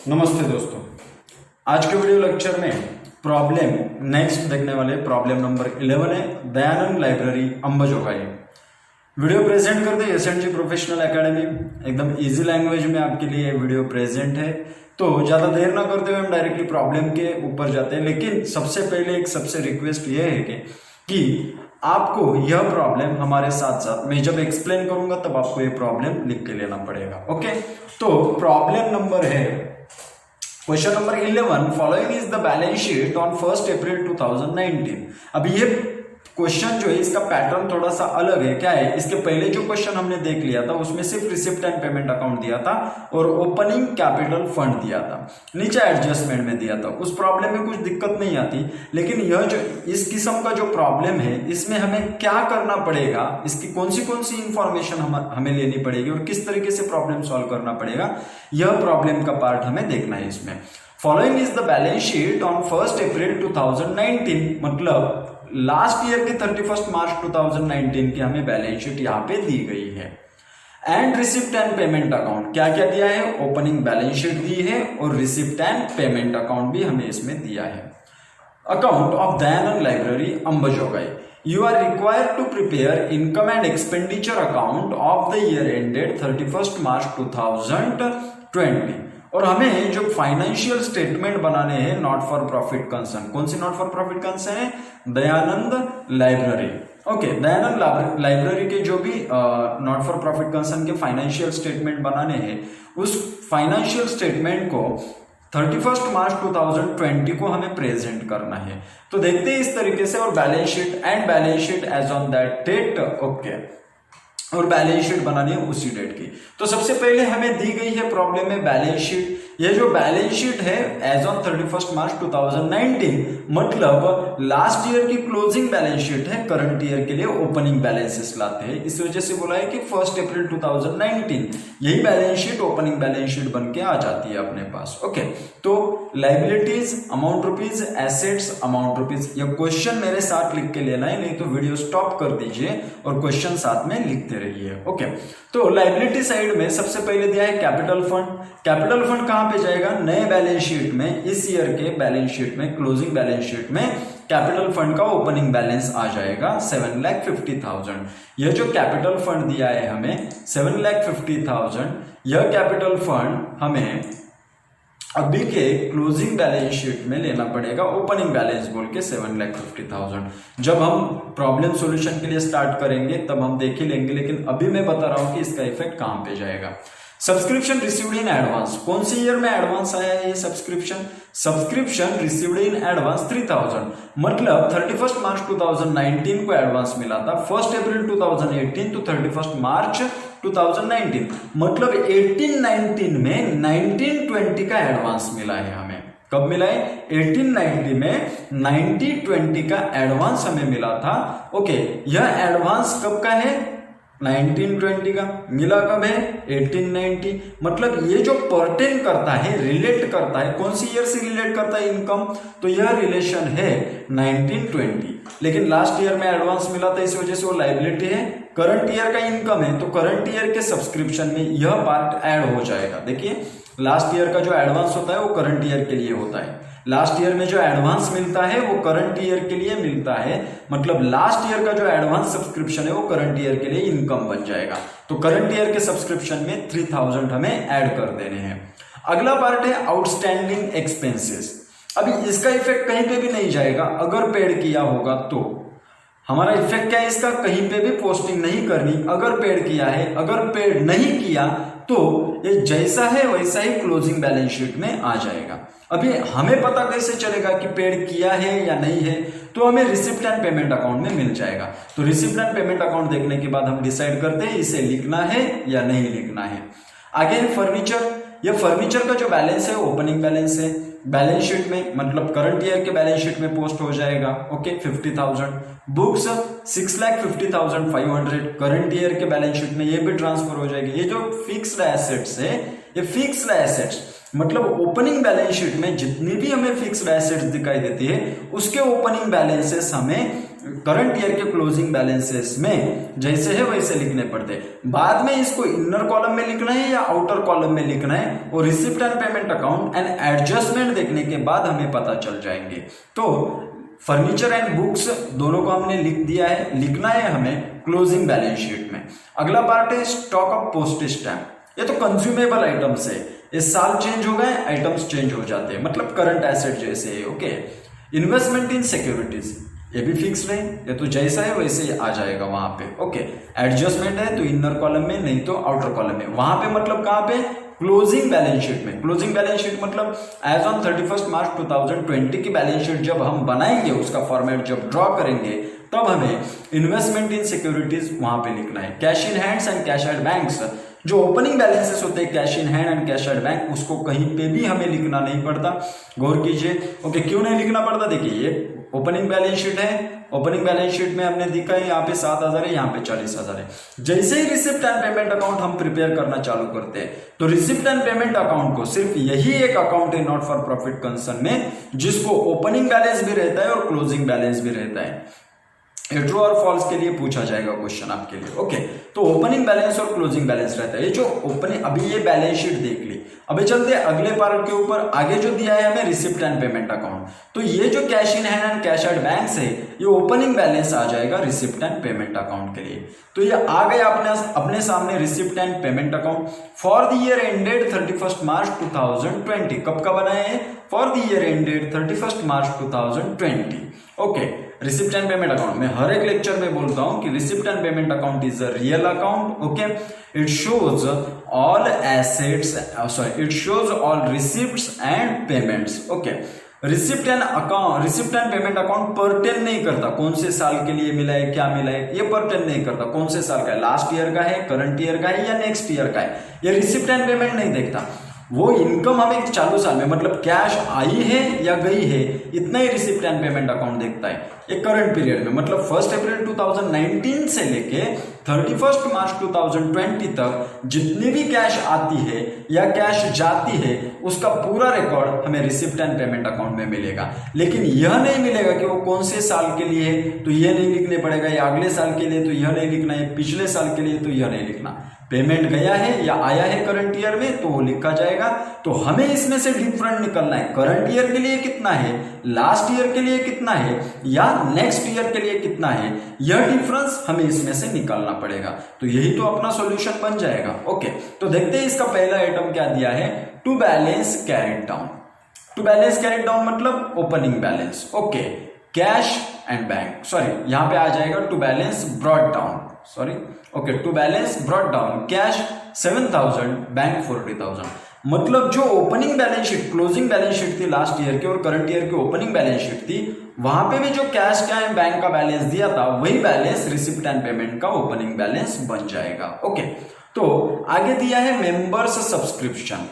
नमस्ते दोस्तों, आज के वीडियो लेक्चर में प्रॉब्लम नेक्स्ट देखने वाले प्रॉब्लम नंबर 11 है Dayanand library Ambajogai. Video present करते एसएनजी प्रोफेशनल एकेडमी, एकदम इजी लैंग्वेज में आपके लिए वीडियो प्रेजेंट है। तो ज्यादा देर ना करते हुए हम डायरेक्टली प्रॉब्लम के ऊपर जाते हैं, लेकिन सबसे पहले एक सबसे रिक्वेस्ट ये है कि आपको यह प्रॉब्लम हमारे साथ साथ मैं जब एक्सप्लेन करूंगा तब आपको ये प्रॉब्लम लिख के लेना पड़ेगा। ओके, तो प्रॉब्लम नंबर है question number 11, following is the balance sheet on 1 अप्रैल 2019। अब ये क्वेश्चन जो है इसका पैटर्न थोड़ा सा अलग है। क्या है, इसके पहले जो क्वेश्चन हमने देख लिया था उसमें सिर्फ रिसिप्ट एंड पेमेंट अकाउंट दिया था और ओपनिंग कैपिटल फंड दिया था, नीचे एडजस्टमेंट में दिया था। उस प्रॉब्लम में कुछ दिक्कत नहीं आती, लेकिन यह जो इस किस्म का जो प्रॉब्लम है इसमें हमें क्या करना पड़ेगा, इसकी कौन सी इंफॉर्मेशन हमें लेनी पड़ेगी और किस तरीके से प्रॉब्लम सॉल्व करना पड़ेगा, यह प्रॉब्लम का पार्ट हमें देखना है इसमें। Following is the balance sheet on 1 अप्रैल 2019, मतलब लास्ट ईयर की 31 मार्च 2019 की हमें बैलेंस शीट यहाँ पे दी गई है। And receipt and payment account क्या क्या दिया है, ओपनिंग बैलेंस शीट दी है और रिसिप्ट एंड पेमेंट अकाउंट भी हमें इसमें दिया है। Account of Dayanand library Ambajogai. You are required to prepare income and expenditure account of the year ended 31st March 2020। और हमें जो फाइनेंशियल स्टेटमेंट बनाने हैं नॉट फॉर प्रॉफिट कंसर्न। कौन सी नॉट फॉर प्रॉफिट कंसर्न है, Dayanand library. Okay, Dayanand library के जो भी नॉट फॉर प्रॉफिट कंसर्न के फाइनेंशियल स्टेटमेंट बनाने हैं, उस फाइनेंशियल स्टेटमेंट को 31 मार्च 2020 को हमें प्रेजेंट करना है। तो देखते हैं इस तरीके से, और balance sheet as on that date. Okay, और बैलेंस शीट बनानी है उसी डेट की। तो सबसे पहले हमें दी गई है प्रॉब्लम में बैलेंस शीट। ये जो बैलेंस शीट है एज ऑन 31 मार्च 2019, मतलब लास्ट ईयर की क्लोजिंग बैलेंस शीट है, करंट ईयर के लिए ओपनिंग बैलेंसेस लाते हैं। इस वजह से बोला है कि 1 अप्रैल 2019 यही balance sheet opening balance sheet बन के आ जाती है अपने पास। ओके, तो liabilities amount rupees, assets amount rupees. यह क्वेश्चन मेरे साथ लिख के लेना है, नहीं तो वीडियो स्टॉप कर दीजिए और क्वेश्चन साथ में लिखते रहिए। ओके, तो लाइबिलिटी साइड में सबसे पहले दिया है कैपिटल फंड। कैपिटल फंड कहां पे जाएगा, नए बैलेंस शीट में, इस ईयर के बैलेंस शीट में, क्लोजिंग बैलेंस शीट में कैपिटल फंड का ओपनिंग बैलेंस आ जाएगा 7,50,000। यह जो कैपिटल फंड दिया है हमें 7,50,000, यह कैपिटल फंड हमें अभी के क्लोजिंग बैलेंस शीट में लेना पड़ेगा ओपनिंग बैलेंस बोल के 7,50,000। जब हम प्रॉब्लम सॉल्यूशन के लिए स्टार्ट करेंगे तब हम देख ही लेंगे, लेकिन अभी मैं बता रहा हूं कि इसका इफेक्ट कहां पे जाएगा। सब्सक्रिप्शन रिसीव्ड इन एडवांस, कौन सी ईयर में एडवांस आया है ये सब्सक्रिप्शन रिसीव्ड इन एडवांस 3,000, मतलब 31 मार्च 2019 को एडवांस मिला था, 1 अप्रैल 2018 तो 31 मार्च 2019, मतलब 18-19 में 19-20 का एडवांस मिला है हमें। कब मिला है, 18-19 में 90-20 का एडवांस हमें मिला था। ओके, यह एडवांस कब का है, 1920 का। मिला कब है, 1890। मतलब ये जो पर्टेन करता है, रिलेट करता है, कौन सी ईयर से रिलेट करता है इनकम, तो यह रिलेशन है 1920। लेकिन लास्ट ईयर में एडवांस मिला था, इस वजह से वो लाइबिलिटी है। करंट ईयर का इनकम है तो करंट ईयर के सब्सक्रिप्शन में यह पार्ट ऐड हो जाएगा। देखिए, लास्ट ईयर का जो एडवांस होता है वो करंट ईयर के लिए होता है। लास्ट ईयर में जो एडवांस मिलता है वो करंट ईयर के लिए मिलता है, मतलब लास्ट ईयर का जो एडवांस सब्सक्रिप्शन है वो करंट ईयर के लिए इनकम बन जाएगा। तो करंट ईयर के सब्सक्रिप्शन में 3,000 हमें ऐड कर देने हैं। अगला पार्ट है आउटस्टैंडिंग एक्सपेंसेस। अभी इसका इफेक्ट कहीं पे भी नहीं जाएगा, अगर पेड किया होगा तो। हमारा इफेक्ट क्या है इसका, कहीं पे भी पोस्टिंग नहीं करनी अगर पेड किया है। अगर पेड नहीं किया तो ये जैसा है वैसा ही क्लोजिंग बैलेंस शीट में आ जाएगा। अभी हमें पता कैसे चलेगा कि पेड किया है या नहीं है, तो हमें रिसिप्ट एंड पेमेंट अकाउंट में मिल जाएगा। तो रिसिप्ट एंड पेमेंट अकाउंट देखने के बाद हम डिसाइड करते हैं इसे लिखना है या नहीं लिखना है। आगे है फर्नीचर। यह फर्नीचर का जो बैलेंस है ओपनिंग बैलेंस है, बैलेंस शीट में, मतलब करंट ईयर के बैलेंस शीट में पोस्ट हो जाएगा। ओके, 50,000। बुक्स 6,50,500 करंट ईयर के बैलेंस शीट में ये भी ट्रांसफर हो जाएगी। ये जो फिक्स्ड एसेट्स है, ये फिक्स्ड एसेट्स मतलब ओपनिंग बैलेंस शीट में जितनी भी हमें फिक्स्ड एसेट्स दिखाई देती है उसके ओपनिंग बैलेंसेस हमें करंट ईयर के क्लोजिंग बैलेंसेस में जैसे है वैसे लिखने पड़ते हैं। बाद में इसको इनर कॉलम में लिखना है या आउटर कॉलम में लिखना है, और receipt and payment account and adjustment देखने के बाद हमें पता चल जाएंगे। तो फर्नीचर एंड बुक्स दोनों को हमने लिख दिया है, लिखना है हमें क्लोजिंग बैलेंस शीट में। अगला पार्ट है स्टॉक ऑफ पोस्टेज स्टैम्प। ये तो कंज्यूमेबल आइटम्स है, इस साल चेंज हो गए आइटम्स चेंज हो जाते हैं, मतलब करंट एसेट जैसे है। ओके, इन्वेस्टमेंट इन सिक्योरिटीज, ये भी फिक्स नहीं, ये तो जैसा है वैसे आ जाएगा वहां पे। ओके, एडजस्टमेंट है तो इनर कॉलम में, नहीं तो आउटर कॉलम में। वहां पे मतलब कहां पे, क्लोजिंग बैलेंस शीट में। क्लोजिंग बैलेंस शीट मतलब एज ऑन 31 मार्च 2020 की बैलेंस शीट जब हम बनाएंगे, उसका फॉर्मेट जब ड्रॉ करेंगे, तब हमें इन्वेस्टमेंट इन सिक्योरिटीज वहां पे लिखना है। Cash in hands and cash at banks, जो ओपनिंग बैलेंसेस होते हैं cash in hand and cash at bank, उसको कहीं पे भी हमें लिखना नहीं पड़ता। गौर कीजिए। ओके, क्यों नहीं लिखना पड़ता, देखिए ये ओपनिंग बैलेंस शीट है, ओपनिंग बैलेंस शीट में हमने दिखा है यहाँ पे 7,000 है, यहाँ पे 40,000 है। जैसे ही रिसिप्ट एंड पेमेंट अकाउंट हम प्रिपेयर करना चालू करते हैं, तो रिसिप्ट एंड पेमेंट अकाउंट को सिर्फ यही एक अकाउंट है नॉट फॉर प्रॉफिट कंसर्न में, जिसको ओपनिंग बैलेंस भी रहता है और क्लोजिंग बैलेंस भी रहता है। ट्रू और फॉल्स के लिए पूछा जाएगा क्वेश्चन आपके लिए। ओके, तो ओपनिंग बैलेंस और क्लोजिंग बैलेंस रहता है। ये जो ओपनिंग, अभी ये बैलेंस शीट देख ली, अभी चलते हैं अगले पार्ट के ऊपर। आगे जो दिया है हमें रिसिप्ट एंड पेमेंट अकाउंट, तो ये जो cash in hand and cash at banks है, ये ओपनिंग बैलेंस आ जाएगा रिसिप्ट एंड पेमेंट अकाउंट के लिए। तो ये आ गया अपने सामने receipt and payment account for the year ended 31 March 2020। कब का बनाया है, for the year ended 31 March 2020। Okay, receipt and payment account में हर एक लेक्चर में बोलता हूं कि receipt and payment account is a real account. Okay, it shows all assets, sorry, it shows all receipts and payments. Okay, receipt and payment account pertain नहीं करता कौन से साल के लिए मिला है, क्या मिला है, ये पर्टेन नहीं करता कौन से साल का है, लास्ट ईयर का है, करंट ईयर का है या नेक्स्ट ईयर का है। ये रिसिप्ट एंड पेमेंट नहीं देखता। वो इनकम हमें चालू साल में, मतलब कैश आई है या गई है, इतना ही रिसिप्ट एंड पेमेंट अकाउंट देखता है। एक करंट पीरियड में, मतलब 1 अप्रैल 2019 से लेके 31 मार्च 2020 तक जितनी भी कैश आती है या कैश जाती है, उसका पूरा रिकॉर्ड हमें रिसिप्ट एंड पेमेंट अकाउंट में मिलेगा। लेकिन यह नहीं मिलेगा कि वो कौन से साल के लिए है तो यह नहीं लिखने पड़ेगा, या अगले साल के लिए तो यह नहीं लिखना है, पिछले साल के लिए तो यह नहीं लिखना। पेमेंट गया है या आया है करंट ईयर में तो वो लिखा जाएगा। तो हमें इसमें से डिफरेंट निकलना है, करंट ईयर के लिए कितना है, लास्ट ईयर के लिए कितना है, या नेक्स्ट ईयर के लिए कितना है, यह डिफरेंस हमें इसमें से निकालना पड़ेगा। तो यही तो अपना सॉल्यूशन बन जाएगा। ओके, तो देखते हैं इसका पहला आइटम क्या दिया है, to balance carried down. To balance carried down मतलब opening balance. Okay, cash and bank, sorry यहां पे आ जाएगा to balance brought down, sorry, okay, to balance brought down, cash 7,000, bank 40,000। मतलब जो opening balance sheet, closing balance sheet थी last year की और करंट ईयर की ओपनिंग बैलेंस शीट थी, वहां पे भी जो कैश का है बैंक का बैलेंस दिया था, वही बैलेंस रिसिप्ट एंड पेमेंट का ओपनिंग बैलेंस बन जाएगा। ओके, तो आगे दिया है मेंबर्स सब्सक्रिप्शन,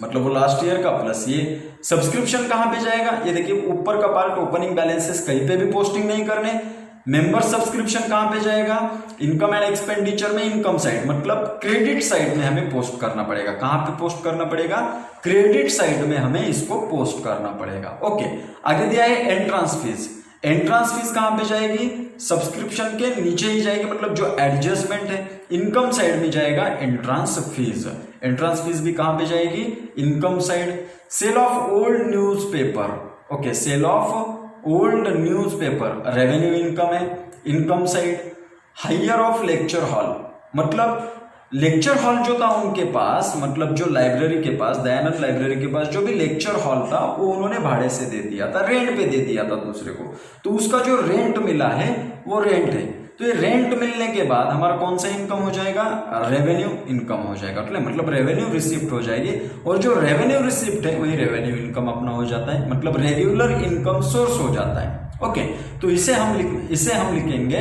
मतलब वो लास्ट ईयर का प्लस ये सब्सक्रिप्शन कहां पे जाएगा, ये देखिए ऊपर का पार्ट ओपनिंग बैलेंसेस कहीं पे भी पोस्टिंग नहीं करने। मेंबर सब्सक्रिप्शन कहां पे जाएगा, इनकम एंड एक्सपेंडिचर में इनकम साइड, मतलब क्रेडिट साइड में हमें पोस्ट करना पड़ेगा। कहां पे पोस्ट करना पड़ेगा, क्रेडिट साइड में हमें इसको पोस्ट करना पड़ेगा। ओके, आगे दिया है एंट्रांस फीस। एंट्रांस फीस कहां पे जाएगी, सब्सक्रिप्शन के नीचे ही जाएगी, मतलब जो एडजस्टमेंट है इनकम साइड में जाएगा एंट्रांस फीस। एंट्रांस फीस भी कहां पे जाएगी, income side. Sale of old newspaper, okay, sale of old newspaper revenue income है, income side. Hire of lecture hall, मतलब लेक्चर हॉल जो था उनके पास, मतलब जो लाइब्रेरी के पास, दयानंद लाइब्रेरी के पास जो भी लेक्चर हॉल था वो उन्होंने भाड़े से दे दिया था, रेंट पे दे दिया था दूसरे को, तो उसका जो रेंट मिला है वो रेंट है। तो ये रेंट मिलने के बाद हमारा कौन सा इनकम हो जाएगा, रेवेन्यू इनकम हो जाएगा, मतलब रेवेन्यू रिसिप्ट हो जाएगी। और जो रेवेन्यू रिसिप्ट है वही रेवेन्यू इनकम अपना हो जाता है, मतलब रेगुलर इनकम सोर्स हो जाता है। ओके, तो इसे हम लिखेंगे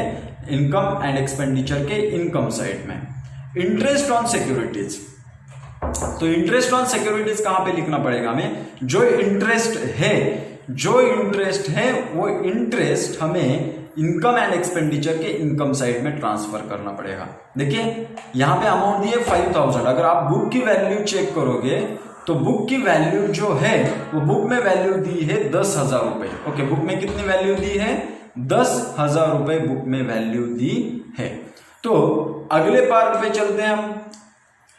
इनकम एंड एक्सपेंडिचर के इनकम साइड में। इंटरेस्ट ऑन सिक्योरिटीज, तो इंटरेस्ट ऑन सिक्योरिटीज कहां पे लिखना पड़ेगा हमें, जो इंटरेस्ट है वो इंटरेस्ट हमें इनकम एंड एक्सपेंडिचर के इनकम साइड में ट्रांसफर करना पड़ेगा। देखिए यहां पे अमाउंट दी है 5,000, अगर आप बुक की वैल्यू चेक करोगे तो बुक की वैल्यू जो है वो बुक में वैल्यू दी है 10,000 रुपए। ओके, बुक में कितनी वैल्यू दी है, 10,000 रुपए बुक में वैल्यू दी है। तो अगले पार्ट पे चलते हैं हम,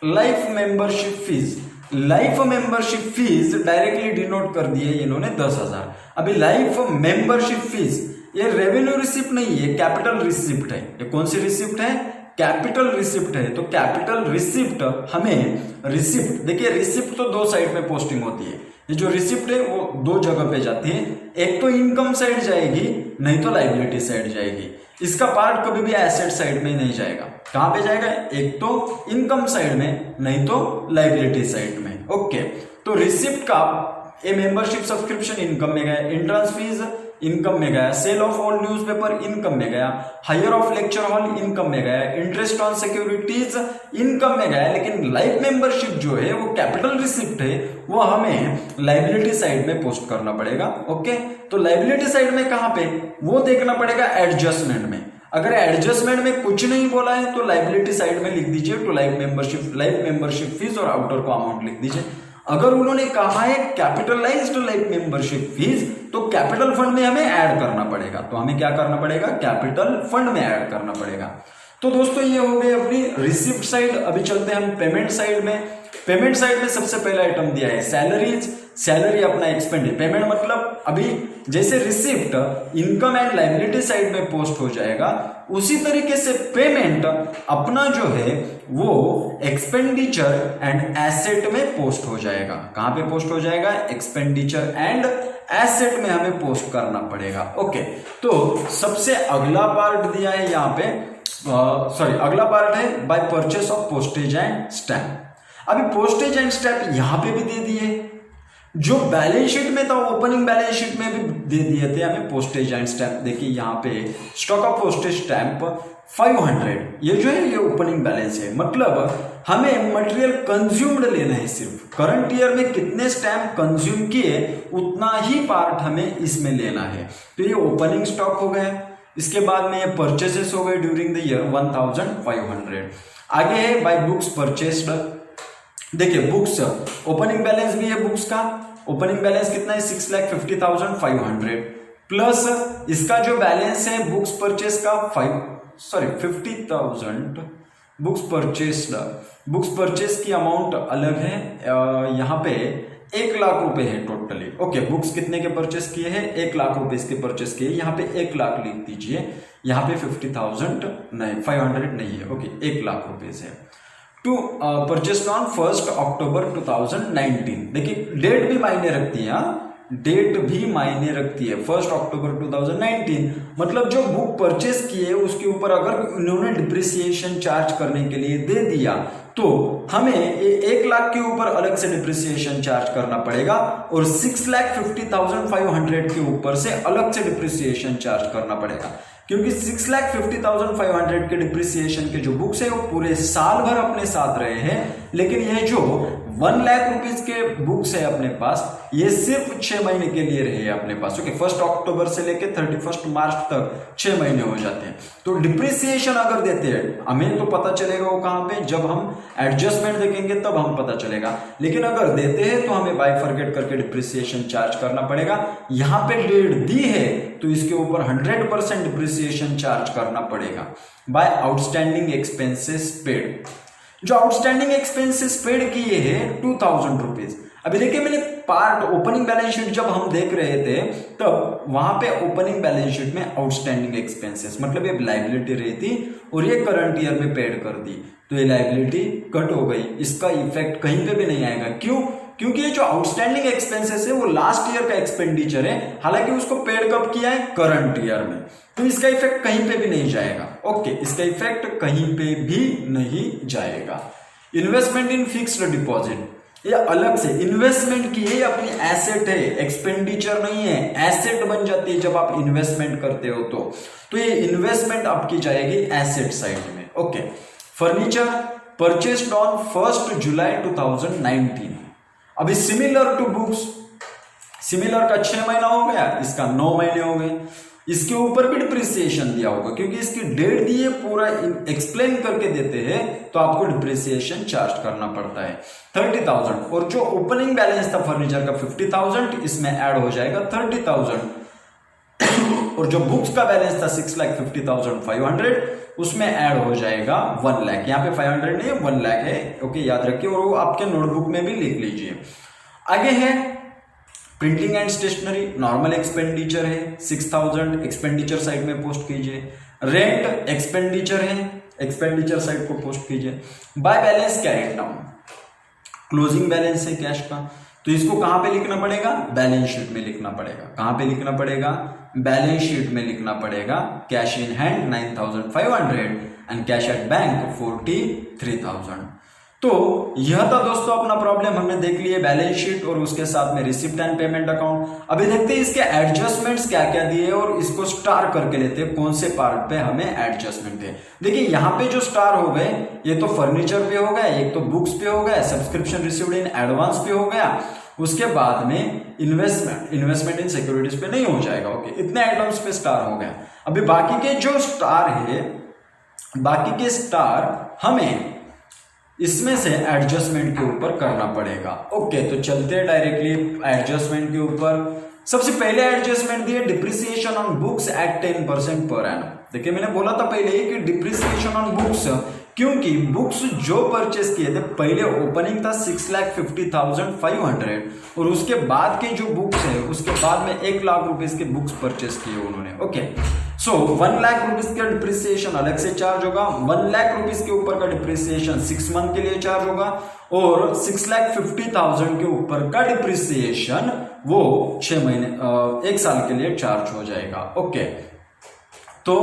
life membership fees. Life membership fees directly denote कर दी है इन्होंने 10,000। अभी लाइफ मेंबरशिप फीस ये रेवेन्यू रिसिप्ट नहीं है, कैपिटल रिसिप्ट है। ये कौन सी रिसिप्ट है? कैपिटल रिसिप्ट है। तो कैपिटल रिसिप्ट हमें रिसिप्ट, देखिए रिसिप्ट तो दो साइड में पोस्टिंग होती है। ये जो रिसिप्ट है वो दो जगह पे जाती है, एक तो इनकम साइड जाएगी, नहीं तो लाइबिलिटी साइड जाएगी। इसका पार्ट कभी भी एसेट साइड में नहीं जाएगा। कहां पे जाएगा? एक तो इनकम साइड में, नहीं तो लाइबिलिटी साइड में। ओके, तो रिसिप्ट का ए मेंबरशिप सब्सक्रिप्शन इनकम में गया, एंट्रेंस फीस इनकम में गया, sale of all newspaper income में गया, hire of lecture hall income में गया, इंटरेस्ट ऑन सिक्योरिटीज इनकम में गया। लेकिन लाइफ मेंबरशिप जो है वो कैपिटल रिसिप्ट है, वो हमें लाइबिलिटी साइड में पोस्ट करना पड़ेगा। ओके, तो लाइबिलिटी साइड में कहां पे? वो देखना पड़ेगा एडजस्टमेंट में। अगर एडजस्टमेंट में कुछ नहीं बोला है तो लाइबिलिटी साइड में लिख दीजिए टू लाइफ मेंबरशिप फीस और आउटर को अमाउंट लिख दीजिए। अगर उन्होंने कहा है कैपिटलाइज्ड लाइफ मेंबरशिप फीस, तो कैपिटल फंड में हमें ऐड करना पड़ेगा। तो हमें क्या करना पड़ेगा? कैपिटल फंड में ऐड करना पड़ेगा। तो दोस्तों ये हो गई अपनी रिसिप्ट साइड। अभी चलते हैं हम पेमेंट साइड में। पेमेंट साइड में सबसे पहला आइटम दिया है सैलरीज। सैलरी अपना एक्सपेंडिचर, पेमेंट मतलब अभी जैसे receipt income and liability side में पोस्ट हो जाएगा, उसी तरीके से पेमेंट अपना जो है वो एक्सपेंडिचर एंड एसेट में पोस्ट हो जाएगा। कहां पे पोस्ट हो जाएगा? एक्सपेंडिचर एंड एसेट में हमें पोस्ट करना पड़ेगा। ओके, तो सबसे अगला पार्ट दिया है यहाँ पे, अगला पार्ट है by purchase of postage and stamp. अभी पोस्टेज एंड स्टैम्प यहां पे भी दे दिए, जो बैलेंस शीट में था ओपनिंग बैलेंस शीट में भी दे दिए थे हमें पोस्टेज एंड स्टैम्प। देखिए यहाँ पे स्टॉक ऑफ पोस्टेज स्टैम्प 500, ये जो है ये ओपनिंग बैलेंस है। मतलब हमें मटेरियल कंज्यूम्ड लेना है, सिर्फ करंट ईयर में कितने स्टैम्प कंज्यूम किए उतना ही पार्ट हमें इसमें लेना है। तो ये ओपनिंग स्टॉक हो गया। इसके बाद में ये परचेसेस हो गए ड्यूरिंग द ईयर 1500। आगे है बाय बुक्स परचेस्ड। देखिए बुक्स ओपनिंग बैलेंस भी है बुक्स का। ओपनिंग बैलेंस कितना है? 6,50,500 प्लस इसका जो बैलेंस है बुक्स परचेस का 50,000 बुक्स परचेस्ड। बुक्स परचेस की अमाउंट अलग है, यहाँ पे 1 लाख रुपए है टोटली। ओके, बुक्स कितने के परचेस किए हैं? 1 लाख रुपए इसके परचेस किए। यहाँ पे 1 लाख लिख दीजिए, यहाँ पे 50,000 नहीं, 500 नहीं है। ओके, 1 लाख रुपए से टू परचेस ऑन 1 अक्टूबर 2019। देखिए डेट भी मायने रखती है, डेट भी मायने रखती है। 1 अक्टूबर 2019 मतलब जो बुक परचेस की है उसके ऊपर अगर उन्होंने डिप्रिसिएशन चार्ज करने के लिए दे दिया तो हमें 1 लाख के ऊपर अलग से डिप्रिसिएशन चार्ज करना पड़ेगा और 6,50,500 के ऊपर से अलग से डिप्रिसिएशन चार्ज करना पड़ेगा, क्योंकि 6,50,500 के डिप्रिसिएशन के जो बुक्स है वो पूरे साल भर अपने साथ रहे हैं, लेकिन ये जो 1 लाख रुपीज के बुक्स है अपने पास ये सिर्फ 6 महीने के लिए रहे अपने पास। ओके, 1 अक्टूबर से लेकर 31 मार्च तक 6 महीने हो जाते हैं। तो डिप्रिसिएशन अगर देते हैं हमें तो पता चलेगा वो कहां पे, जब हम एडजस्टमेंट देखेंगे तब हम पता चलेगा। लेकिन अगर देते हैं तो हमें बाइफरकेट करके डिप्रिसिएशन चार्ज करना पड़ेगा। यहां पे डेट दी है तो इसके ऊपर 100% डिप्रिसिएशन चार्ज करना पड़ेगा। बाय आउटस्टैंडिंग एक्सपेंसेस पेड, जो आउटस्टैंडिंग एक्सपेंसेस पेड किए हैं 2,000 रुपीज। अभी देखिए मैंने पार्ट ओपनिंग बैलेंस शीट जब हम देख रहे थे तब वहां पे ओपनिंग बैलेंस शीट में आउटस्टैंडिंग एक्सपेंसेस मतलब ये लायबिलिटी रही थी और ये करंट ईयर में पेड कर दी, तो ये लायबिलिटी कट हो गई। इसका इफेक्ट कहीं पे भी नहीं आएगा। क्यों? क्योंकि ये जो आउटस्टैंडिंग एक्सपेंसेस है वो लास्ट ईयर का एक्सपेंडिचर है, हालांकि उसको पेड कब किया है? करंट ईयर में, तो इसका इफेक्ट कहीं पे भी नहीं जाएगा। ओके, इसका इफेक्ट कहीं पे भी नहीं जाएगा। इन्वेस्टमेंट इन फिक्स्ड डिपॉजिट, ये अलग से इन्वेस्टमेंट की है, अपनी एसेट है, एक्सपेंडिचर नहीं है, एसेट बन जाती है जब आप इन्वेस्टमेंट करते हो तो ये इन्वेस्टमेंट आपकी जाएगी एसेट साइड में। ओके, फर्नीचर परचेस्ड ऑन 1 जुलाई 2019। अभी सिमिलर टू बुक्स, सिमिलर का 6 महीना हो गया, इसका 9 महीने हो गए। इसके ऊपर भी डिप्रिसिएशन दिया होगा क्योंकि इसकी डेट दी है, पूरा एक्सप्लेन करके देते हैं तो आपको डिप्रिसिएशन चार्ज करना पड़ता है 30,000। और जो ओपनिंग बैलेंस था फर्नीचर का 50,000, इसमें ऐड हो जाएगा 30,000। और जो बुक्स का बैलेंस था 6,50,500 उसमें ऐड हो जाएगा 1 लाख। यहाँ पे 500 नहीं है 1 लाख है, ओके याद रखिए, और वो आपके नोटबुक में भी लिख लीजिए। आगे है printing and stationery, normal expenditure है 6,000, एक्सपेंडिचर साइड में पोस्ट कीजिए। रेंट एक्सपेंडिचर है, एक्सपेंडिचर साइड को पोस्ट कीजिए। By balance carried down, closing balance है कैश का, तो इसको कहां पे लिखना पड़ेगा, बैलेंस शीट में लिखना पड़ेगा। कहां पे लिखना पड़ेगा, बैलेंस शीट में लिखना पड़ेगा। Cash in hand 9,500 and cash at bank 43,000। तो यह था दोस्तों अपना प्रॉब्लम, हमने देख लिए बैलेंस शीट और उसके साथ में रिसिप्ट एंड पेमेंट अकाउंट। अभी देखते हैं इसके एडजस्टमेंट्स क्या क्या दिए और इसको स्टार करके लेते हैं कौन से पार्ट पे हमें एडजस्टमेंट है। देखिए यहाँ पे जो स्टार हो गए ये तो फर्नीचर पे हो गया, एक तो बुक्स पे हो गया, सब्सक्रिप्शन रिसीव्ड इन एडवांस पे हो गया, उसके बाद में इन्वेस्टमेंट इन सिक्योरिटीज पे नहीं हो जाएगा। ओके, इतने आइटम्स पे स्टार हो गया। अभी बाकी के जो स्टार है, बाकी के स्टार हमें इसमें से एडजस्टमेंट के ऊपर करना पड़ेगा। ओके, तो चलते हैं डायरेक्टली एडजस्टमेंट के ऊपर। सबसे पहले एडजस्टमेंट दिए depreciation on books at 10% per annum. देखिए मैंने बोला था पहले ही कि डिप्रिसिएशन ऑन बुक्स, क्योंकि बुक्स जो परचेस किए थे पहले ओपनिंग था 6,50,500 और उसके बाद के जो बुक्स है उसके बाद में 1 लाख रुपीस के बुक्स परचेस किए उन्होंने। ओके, सो 1 लाख रुपीस का डिप्रिसिएशन अलग से चार्ज होगा, 1 लाख रुपीस के ऊपर का डिप्रिसिएशन 6 मंथ के लिए चार्ज होगा और 6,50,000 के ऊपर का डिप्रिसिएशन वो 6 महीने 1 साल के लिए चार्ज हो जाएगा। ओके, तो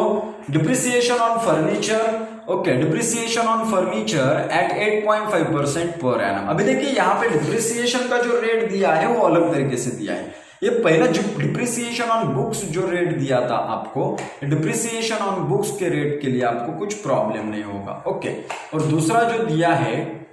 depreciation on furniture, okay, depreciation on furniture at 8.5% per annum. अभी देखिए यहाँ पे डिप्रिसिएशन का जो रेट दिया है वो अलग तरीके से दिया है। ये पहला जो डिप्रिसिएशन ऑन बुक्स जो रेट दिया था आपको, डिप्रिसिएशन ऑन बुक्स के रेट के लिए आपको कुछ प्रॉब्लम नहीं होगा। ओके, और दूसरा जो दिया है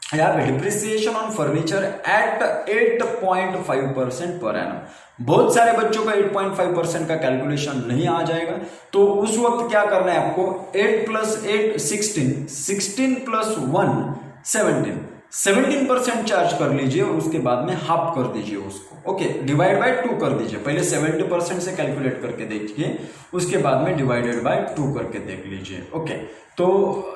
यहाँ पे depreciation on furniture at 8.5% per annum. बहुत सारे बच्चों का 8.5% का कैलकुलेशन नहीं आ जाएगा, तो उस वक्त क्या करना है आपको, 8 + 8 16, 16 + 1 17, 17% चार्ज कर लीजिए और उसके बाद में हाफ कर दीजिए उसको। ओके, डिवाइड बाय 2 कर दीजिए। पहले 70% से कैलकुलेट करके देखिए, उसके बाद में डिवाइडेड बाय 2 करके देख लीजिए। ओके, तो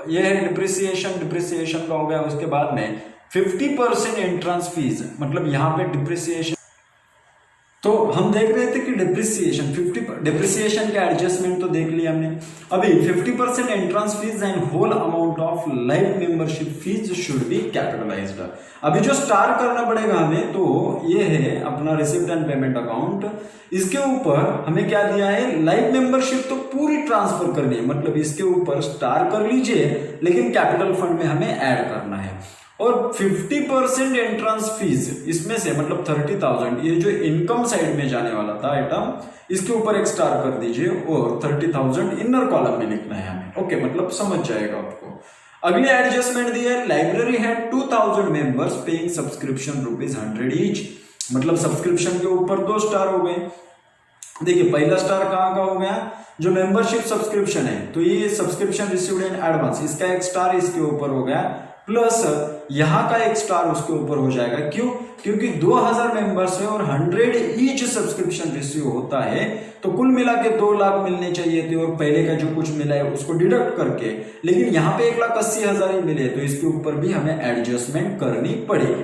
ये है डिप्रिसिएशन का हो गया। उसके बाद में 50% एंट्रेंस फीस, मतलब यहाँ पे डिप्रिसिएशन, तो हम देख रहे थे कि डिप्रिसिएशन का एडजस्टमेंट तो देख लिया हमने। अभी 50% entrance fees and whole amount of life membership fees should be capitalized. अभी जो स्टार करना पड़ेगा हमें, तो ये है अपना रिसिप्ट एंड पेमेंट अकाउंट। इसके ऊपर हमें क्या दिया है, लाइफ मेंबरशिप तो पूरी ट्रांसफर करनी है, मतलब इसके ऊपर स्टार कर लीजिए, लेकिन कैपिटल फंड में हमें ऐड करना है। और 50% एंट्रेंस फीस, इसमें से मतलब 30,000, ये जो इनकम साइड में जाने वाला था आइटम, इसके ऊपर एक स्टार कर दीजिए और 30,000 इनर कॉलम में लिखना है हमें। ओके, मतलब समझ जाएगा आपको। अगले एडजस्टमेंट दिया है, लाइब्रेरी है 2,000 मेंबर्स पेइंग सब्सक्रिप्शन ₹100 ईच, मतलब सब्सक्रिप्शन के ऊपर 2 स्टार हो गए। देखिए पहला स्टार कहाँ का हो गया, जो मेंबरशिप सब्सक्रिप्शन है, तो ये सब्सक्रिप्शन रिसीव्ड इन एडवांस, इसका एक स्टार इसके ऊपर हो गया, प्लस यहाँ का एक स्टार उसके ऊपर हो जाएगा। क्यों, क्योंकि 2000 मेंबर्स है और 100 ईच सब्सक्रिप्शन रिसीव होता है, तो कुल मिला के 2 लाख मिलने चाहिए थे और पहले का जो कुछ मिला है उसको डिडक्ट करके, लेकिन यहाँ पे 1,80,000 ही मिले, तो इसके ऊपर भी हमें एडजस्टमेंट करनी पड़ेगी।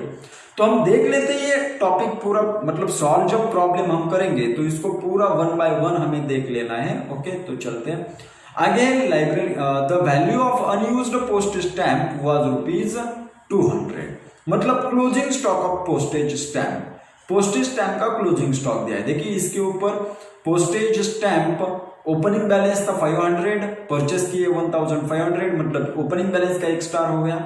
तो हम देख लेते हैं ये टॉपिक पूरा, मतलब सॉल्व जब प्रॉब्लम हम करेंगे तो इसको पूरा 1 by 1 हमें देख लेना है। ओके, तो चलते हैं आगे। Library, the value of unused post stamp was ₹200, मतलब closing stock of postage stamp, postage stamp का क्लोजिंग स्टॉक दिया है। देखिए इसके ऊपर पोस्टेज स्टैम्प ओपनिंग बैलेंस था 500, परचेस किए 1,500, मतलब ओपनिंग बैलेंस का एक स्टार हो गया,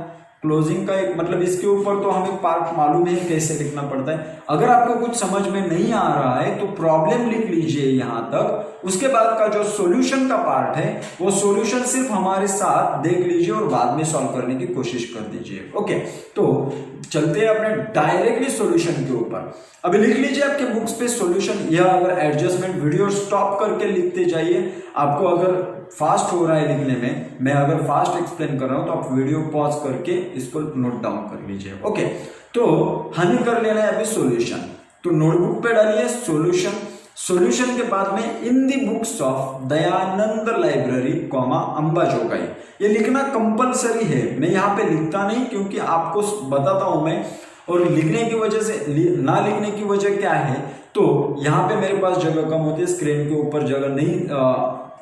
क्लोजिंग का एक, मतलब इसके ऊपर तो हमें पार्ट मालूम है कैसे लिखना पड़ता है। अगर आपको कुछ समझ में नहीं आ रहा है तो प्रॉब्लम लिख लीजिए यहां तक, उसके बाद का जो सॉल्यूशन का पार्ट है वो सॉल्यूशन सिर्फ हमारे साथ देख लीजिए और बाद में सॉल्व करने की कोशिश कर दीजिए। ओके, तो चलते हैं अपने डायरेक्टली सॉल्यूशन के ऊपर। अभी लिख लीजिए आपके बुक्स पे सॉल्यूशन, या अगर एडजस्टमेंट वीडियो स्टॉप करके लिखते जाइए। आपको अगर फास्ट हो रहा है लिखने में, मैं अगर फास्ट एक्सप्लेन कर रहा हूं तो आप वीडियो पॉज करके इसको नोट डाउन कर लीजिए। ओके, तो हमें कर लेना है अभी सॉल्यूशन, तो नोटबुक पे डालिए सॉल्यूशन। सॉल्यूशन के बाद में in the books of Dayanand library comma Ambajogai, ये लिखना कंपलसरी है। मैं यहाँ पे लिखता नहीं क्योंकि आपको बताता हूं मैं, और लिखने की वजह से ना लिखने की वजह क्या है, तो यहाँ पे मेरे पास जगह कम होती है, स्क्रीन के ऊपर जगह नहीं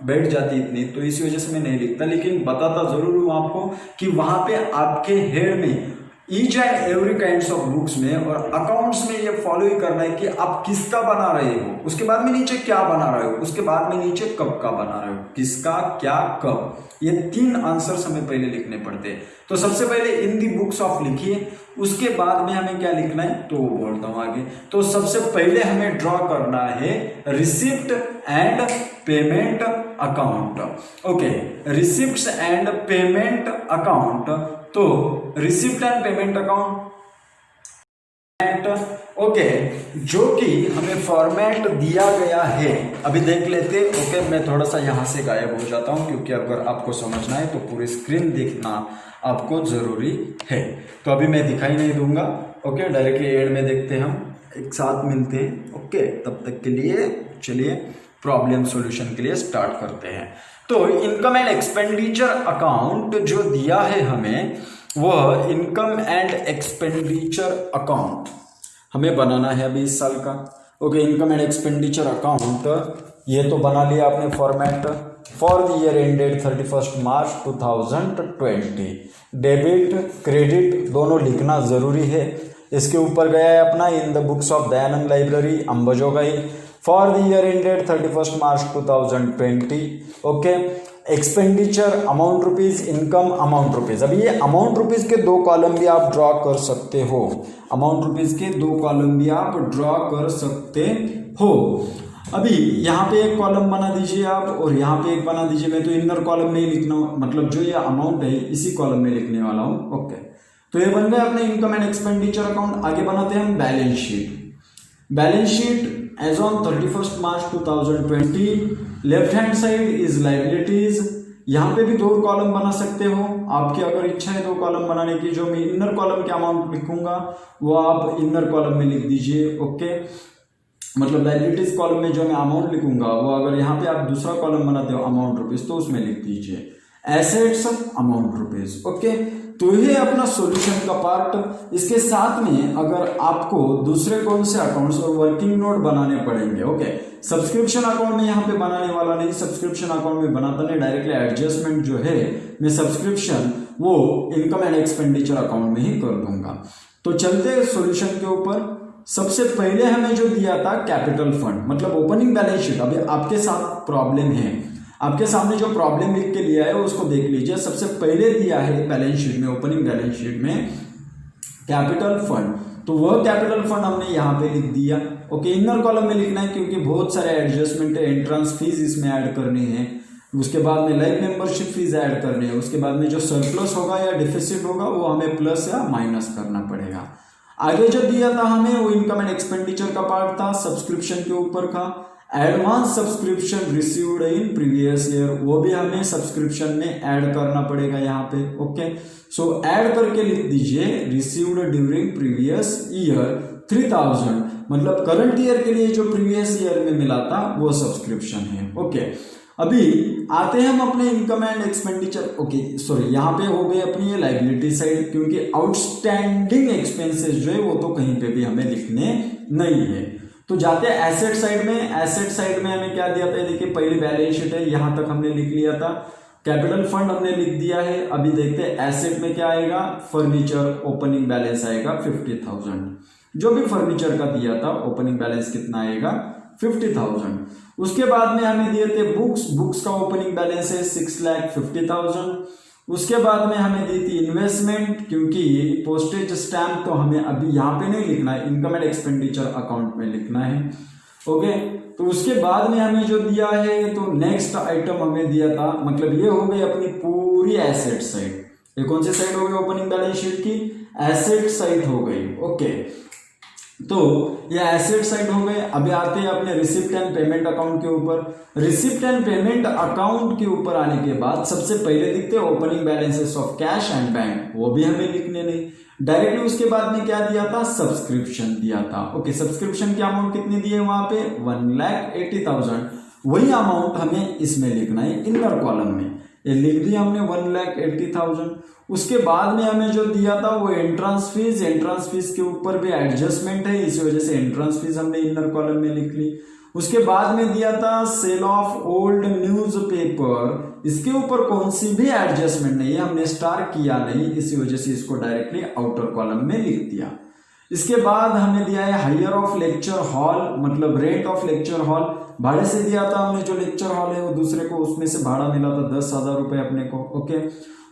बैठ जाती इतनी, तो इसी वजह से मैं नहीं लिखता, लेकिन बताता जरूर हूं आपको कि वहां पे आपके हेड में each and every kinds of books में और अकाउंट्स में ये फॉलो ही करना है कि आप किसका बना रहे हो, उसके बाद में नीचे क्या बना रहे हो, उसके बाद में नीचे कब का बना रहे हो, किसका क्या कब, ये 3 आंसर्स हमें पहले लिखने पड़ते हैं। तो सबसे पहले इन दी बुक्स ऑफ लिखिए, उसके बाद में हमें क्या लिखना है तो वो बोलता हूं आगे। तो सबसे पहले हमें ड्रॉ करना है receipt and payment account. Okay, receipts and payment account, तो receipt and payment account okay, जो कि हमें फॉर्मेट दिया गया है, अभी देख लेते। ओके, मैं थोड़ा सा यहां से गायब हो जाता हूं क्योंकि अगर आपको समझना है तो पूरी स्क्रीन देखना आपको जरूरी है, तो अभी मैं दिखाई नहीं दूंगा। ओके, डायरेक्टली एड में देखते हैं, हम एक साथ मिलते हैं। ओके, तब तक के लिए चलिए प्रॉब्लम सॉल्यूशन के लिए स्टार्ट करते हैं। तो इनकम एंड एक्सपेंडिचर अकाउंट जो दिया है हमें, वह इनकम एंड एक्सपेंडिचर अकाउंट हमें बनाना है अभी इस साल का। Okay, income and expenditure account ये तो बना लिया आपने format for the year ended 31 March 2020। Debit credit दोनों लिखना जरूरी है। इसके ऊपर गया है अपना in the books of Dayanand library Ambajogai for the year ended 31 March 2020। Okay, expenditure amount rupees, income amount rupees. अभी ये अमाउंट रुपीज के 2 कॉलम भी आप ड्रॉ कर सकते हो, अमाउंट रुपीज के 2 कॉलम भी आप ड्रॉ कर सकते हो। अभी यहाँ पे एक कॉलम बना दीजिए आप, और यहाँ पे एक बना दीजिए। मैं तो इनर कॉलम में ही लिखना, मतलब जो ये अमाउंट है इसी कॉलम में लिखने वाला हूँ। ओके, तो ये बन गया अपने इनकम एंड एक्सपेंडिचर अकाउंट। आगे बनाते हैं हम balance sheet. Balance sheet as on 31 March 2020, left hand side is liabilities. यहाँ पे भी 2 कॉलम बना सकते हो, आपकी अगर इच्छा है 2 कॉलम बनाने की। जो मैं इनर कॉलम के अमाउंट लिखूंगा वो आप इनर कॉलम में लिख दीजिए। ओके, मतलब लाइबिलिटीज कॉलम में जो मैं अमाउंट लिखूंगा वो अगर यहाँ पे आप दूसरा कॉलम बनाते हो अमाउंट रुपीज, तो उसमें लिख दीजिए एसेट्स अमाउंट रुपीज। ओके, तो ये अपना सॉल्यूशन का पार्ट। इसके साथ में अगर आपको दूसरे कौन से अकाउंट्स और वर्किंग नोट बनाने पड़ेंगे। ओके, सब्सक्रिप्शन अकाउंट में यहाँ पे बनाने वाला नहीं, सब्सक्रिप्शन अकाउंट में बनाता नहीं, डायरेक्टली एडजस्टमेंट जो है मैं सब्सक्रिप्शन वो इनकम एंड एक्सपेंडिचर अकाउंट में ही कर दूंगा। तो चलते हैं सॉल्यूशन के ऊपर। सबसे पहले हमें जो दिया था कैपिटल फंड, मतलब ओपनिंग बैलेंस शीट। अभी आपके साथ प्रॉब्लम है, आपके सामने जो प्रॉब्लम लिख के लिया है उसको देख लीजिए। सबसे पहले दिया है बैलेंस शीट में, ओपनिंग बैलेंस शीट में कैपिटल फंड, तो वह कैपिटल फंड हमने यहाँ पे लिख दिया। ओके, इनर कॉलम में लिखना है क्योंकि बहुत सारे एडजस्टमेंट है, एंट्रेंस फीस इसमें ऐड करनी है, उसके बाद में लाइफ मेंबरशिप फीस ऐड करनी है, उसके बाद में जो सरप्लस होगा या डिफिसिट होगा वो हमें प्लस या माइनस करना पड़ेगा। आगे जो दिया था हमें वो इनकम एंड एक्सपेंडिचर का पार्ट था, सब्सक्रिप्शन के ऊपर का। Advance subscription received in previous year, वो भी हमें सब्सक्रिप्शन में ऐड करना पड़ेगा यहाँ पे। ओके, सो ऐड करके लिख दीजिए रिसीव्ड ड्यूरिंग प्रीवियस ईयर 3000, मतलब करंट ईयर के लिए जो प्रीवियस ईयर में मिला था वो सब्सक्रिप्शन है। ओके, अभी आते हैं हम अपने income and expenditure. Okay sorry, यहाँ पे हो गई अपनी ये लाइबिलिटी साइड, क्योंकि आउटस्टैंडिंग एक्सपेंसेस जो है वो तो कहीं पे भी हमें लिखने नहीं है। तो जाते हैं एसेट साइड में। एसेट साइड में हमें क्या दिया था, देखिए पहली बैलेंस शीट है, यहां तक हमने लिख लिया था। कैपिटल फंड हमने लिख दिया है। अभी देखते हैं एसेट में क्या आएगा, फर्नीचर ओपनिंग बैलेंस आएगा 50,000। जो भी फर्नीचर का दिया था ओपनिंग बैलेंस कितना आएगा 50,000। उसके बाद में हमें दिए थे बुक्स का ओपनिंग बैलेंस है 6,50,000। उसके बाद में हमें दी थी इन्वेस्टमेंट, क्योंकि पोस्टेज स्टैम्प तो हमें अभी यहाँ पे नहीं लिखना है, इनकम एंड एक्सपेंडिचर अकाउंट में लिखना है। ओके, तो उसके बाद में हमें जो दिया है, तो नेक्स्ट आइटम हमें दिया था, मतलब ये हो गई अपनी पूरी एसेट साइड। ये कौन सी साइड हो गई ओपनिंग बैलेंस शीट की, एसेट साइड हो गई। ओके, तो ये एसेट साइड हो गए। अभी आते हैं अपने रिसिप्ट एंड पेमेंट अकाउंट के ऊपर। रिसिप्ट एंड पेमेंट अकाउंट के ऊपर आने के बाद सबसे पहले दिखते हैं opening balances of cash and bank, वो भी हमें लिखने नहीं। डायरेक्टली उसके बाद में क्या दिया था, सब्सक्रिप्शन दिया था। ओके, सब्सक्रिप्शन की अमाउंट कितनी दी है वहां पे 1,80,000। वही अमाउंट हमें इसमें लिखना है इनर कॉलम में, ये लिख दिया हमने 1,80,000। उसके बाद में हमें जो दिया था वो एंट्रेंस फीस के ऊपर भी एडजस्टमेंट है, इसी वजह से एंट्रेंस फीस हमने इनर कॉलम में लिख ली। उसके बाद में दिया था सेल ऑफ ओल्ड न्यूज़पेपर, इसके ऊपर कौन सी भी एडजस्टमेंट नहीं है, हमने स्टार किया नहीं, इसी वजह से इसको डायरेक्टली आउटर कॉलम में लिख दिया। इसके बाद हमें दिया है हायर ऑफ लेक्चर हॉल, मतलब रेंट ऑफ लेक्चर हॉल, भाड़े से दिया था हमने, जो लेक्चर हॉल है वो दूसरे को, उसमें से भाड़ा मिला था 10,000 रुपए अपने को। ओके,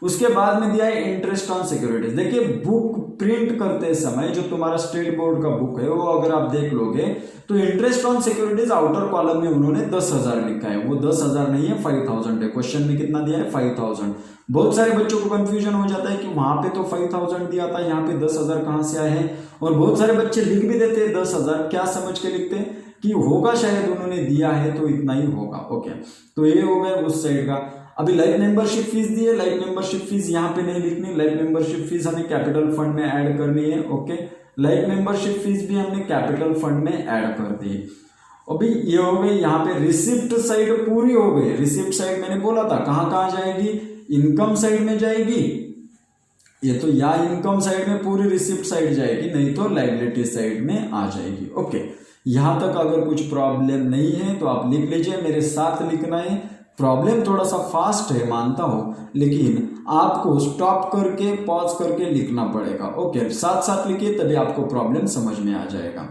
उसके बाद में दिया है इंटरेस्ट ऑन सिक्योरिटीज। देखिए बुक प्रिंट करते समय जो तुम्हारा स्टेट बोर्ड का बुक है वो अगर आप देख लोगे तो interest on securities outer column में उन्होंने 10,000 लिखा है, वो 10,000 नहीं है 5,000 है। क्वेश्चन में कितना दिया है 5,000। बहुत सारे बच्चों को कंफ्यूजन हो जाता है कि वहां पे तो 5,000 दिया था, यहाँ पे 10,000 कहां से आए हैं, और बहुत सारे बच्चे लिख भी देते हैं 10,000, क्या समझ के लिखते हैं कि होगा शायद उन्होंने दिया है तो इतना ही होगा। ओके, तो ये हो गया उस साइड का। अभी लाइफ मेंबरशिप फीस दी है, लाइफ मेंबरशिप फीस यहाँ पे नहीं लिखनी, लाइफ मेंबरशिप फीस हमें कैपिटल फंड में ऐड करनी है। ओके, लाइफ मेंबरशिप फीस भी हमने कैपिटल फंड में ऐड कर दी। अभी ये हो गई, यहाँ पे रिसिप्ट साइड पूरी हो गई। रिसिप्ट साइड मैंने बोला था कहाँ कहाँ जाएगी, इनकम साइड में जाएगी, ये तो या इनकम साइड में पूरी रिसिप्ट साइड जाएगी, नहीं तो लायबिलिटी साइड में आ जाएगी। ओके, यहां तक अगर कुछ प्रॉब्लम नहीं है तो आप लिख लीजिए, मेरे साथ लिखना है। प्रॉब्लम थोड़ा सा फास्ट है मानता हूं, लेकिन आपको स्टॉप करके पॉज करके लिखना पड़ेगा। ओके, साथ साथ लिखिए तभी आपको प्रॉब्लम समझ में आ जाएगा।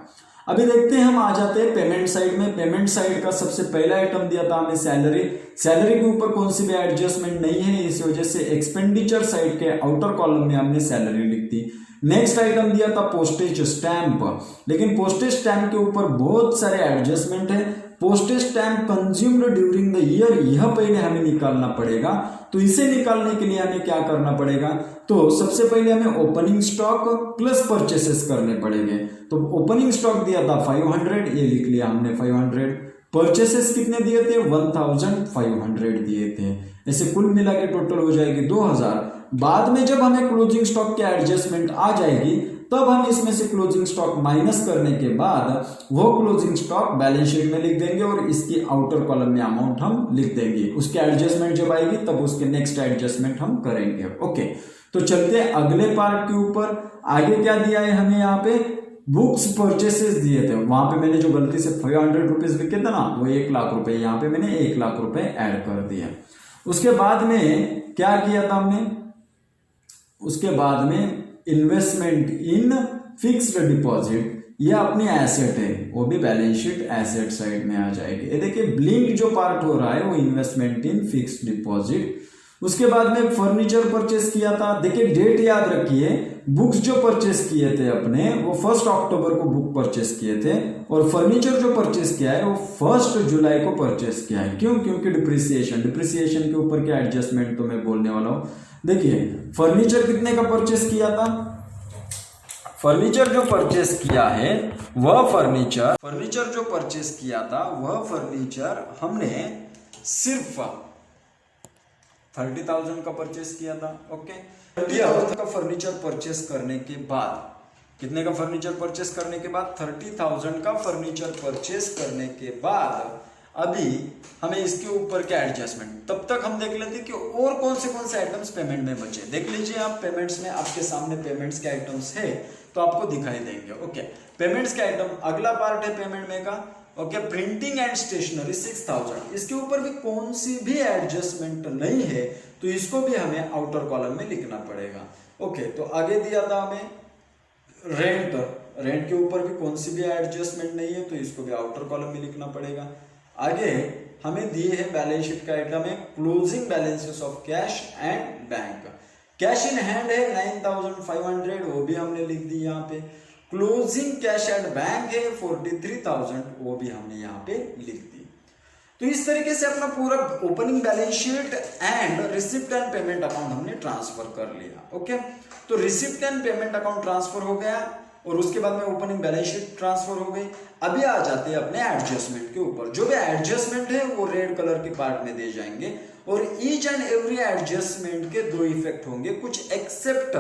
अभी देखते हैं, हम आ जाते हैं पेमेंट साइड में। पेमेंट साइड का सबसे पहला आइटम दिया था हमें सैलरी। सैलरी के ऊपर कौन सी भी एडजस्टमेंट नहीं है, इस वजह से एक्सपेंडिचर साइड के आउटर कॉलम में हमने सैलरी लिख दी। नेक्स्ट आइटम दिया था पोस्टेज स्टैंप, लेकिन पोस्टेज स्टैंप के ऊपर बहुत सारे एडजस्टमेंट है। Postage stamp consumed during the year, यह पहले हमें निकालना पड़ेगा। तो इसे निकालने के लिए हमें क्या करना पड़ेगा, तो सबसे पहले हमें ओपनिंग स्टॉक प्लस परचेसेस करने पड़ेंगे। तो ओपनिंग स्टॉक दिया था 500, ये लिख लिया हमने 500। परचेसेस कितने दिए थे 1,500 दिए थे, ऐसे कुल मिला के टोटल हो जाएगी 2,000। बाद में जब हमें क्लोजिंग स्टॉक की एडजस्टमेंट आ जाएगी तब हम इसमें से क्लोजिंग स्टॉक माइनस करने के बाद वो क्लोजिंग स्टॉक बैलेंस शीट में लिख देंगे और इसकी आउटर कॉलम में अमाउंट हम लिख देंगे। उसकी एडजस्टमेंट जब आएगी तब उसके नेक्स्ट एडजस्टमेंट हम करेंगे। ओके, तो चलते हैं अगले पार्ट के ऊपर। आगे क्या दिया है हमें, यहाँ पे बुक्स परचेसेस दिए थे, वहां पे मैंने जो गलती से 500 रुपीज लिखे थे ना, वो 1,00,000 रुपए, यहाँ पे मैंने 1,00,000 रुपए ऐड कर दिया। उसके बाद में क्या किया था हमने, उसके बाद में इन्वेस्टमेंट इन फिक्स्ड डिपॉजिट, ये अपनी एसेट है, वो भी बैलेंस शीट एसेट साइड में आ जाएगी। ये देखिए ब्लिंक जो पार्ट हो रहा है वो इन्वेस्टमेंट इन फिक्स्ड डिपॉजिट। उसके बाद में फर्नीचर परचेस किया था, देखिए डेट याद रखिए, बुक्स जो परचेस किए थे अपने वो 1 अक्टूबर को बुक परचेस किए थे, और फर्नीचर जो परचेस किया है वो 1 जुलाई को परचेस किया है। क्यों, क्योंकि डिप्रिसिएशन के ऊपर क्या एडजस्टमेंट तो मैं बोलने वाला हूं। देखिए फर्नीचर कितने का परचेस किया था, फर्नीचर जो परचेस किया है वह फर्नीचर जो परचेस किया था वह फर्नीचर हमने सिर्फ 30,000 का परचेस किया था। ओके, 30,000 का फर्नीचर परचेस करने के बाद, कितने का फर्नीचर परचेस करने के बाद 30,000 का फर्नीचर परचेस करने के बाद अभी हमें इसके ऊपर क्या एडजस्टमेंट, तब तक हम देख लेते कि और कौन से आइटम्स पेमेंट में बचे। देख लीजिए आप पेमेंट्स में, आपके सामने पेमेंट्स के आइटम्स है तो आपको दिखाई देंगे। ओके, पेमेंट्स के आइटम अगला पार्ट है पेमेंट में का। ओके, प्रिंटिंग एंड स्टेशनरी 6,000, इसके ऊपर भी कौन सी भी एडजस्टमेंट नहीं है तो इसको भी हमें आउटर कॉलम में लिखना पड़ेगा। ओके, तो आगे दिया था हमें रेंट के ऊपर भी कौन सी भी एडजस्टमेंट नहीं है तो इसको भी आउटर कॉलम में लिखना पड़ेगा। आगे हमें दिए है बैलेंस शीट का आइटम है closing balances of cash and bank. Cash in hand है 9,500, वो भी हमने लिख दी यहाँ पे। क्लोजिंग कैश एंड बैंक है 43,000, वो भी हमने यहाँ पे लिख दी। तो इस तरीके से अपना पूरा opening balance sheet and receipt and payment account हमने ट्रांसफर कर लिया। ओके, तो receipt and payment account transfer हो गया और उसके बाद में ओपनिंग बैलेंस शीट ट्रांसफर हो गई। अभी आ जाते हैं अपने एडजस्टमेंट के ऊपर। जो भी एडजस्टमेंट है वो रेड कलर के पार्ट में दे जाएंगे और ईच एंड एवरी एडजस्टमेंट के दो इफेक्ट होंगे, कुछ एक्सेप्ट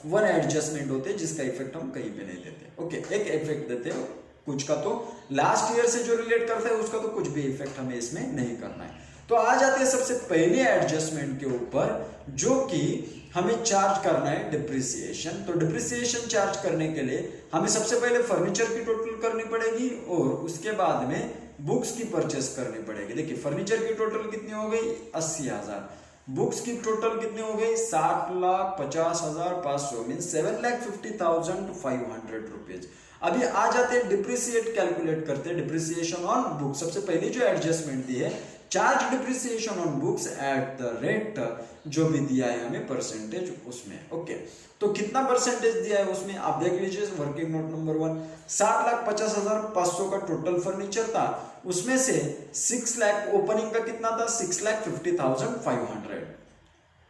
वन एडजस्टमेंट होते हैं जिसका इफेक्ट हम कहीं पे नहीं देते। ओके, एक इफेक्ट देते हो कुछ का, तो लास्ट ईयर से जो रिलेट करता है उसका तो कुछ भी इफेक्ट हमें इसमें नहीं करना है। तो आ जाते हैं सबसे पहले एडजस्टमेंट के ऊपर, जो कि हमें चार्ज करना है डिप्रिसिएशन। तो डिप्रिसिएशन चार्ज करने के लिए हमें सबसे पहले फर्नीचर की टोटल करनी पड़ेगी और उसके बाद में बुक्स की परचेस करनी पड़ेगी। देखिए फर्नीचर की टोटल कितनी हो गई 80,000, बुक्स की टोटल कितनी हो गई 60,50,500 मीन 7,50,500 रुपीज। अभी आ जाते हैं डिप्रिसिएट कैलकुलेट करते हैं, डिप्रिसिएशन ऑन बुक। सबसे पहले जो एडजस्टमेंट दी है, charge depreciation on books at the rate, जो भी दिया है हमें परसेंटेज उसमें। ओके, तो कितना परसेंटेज दिया है उसमें आप देख लीजिए, वर्किंग नोट नंबर 1 60,50,500 का टोटल फर्नीचर था, उसमें से 6 लाख ओपनिंग का कितना था 6,50,500।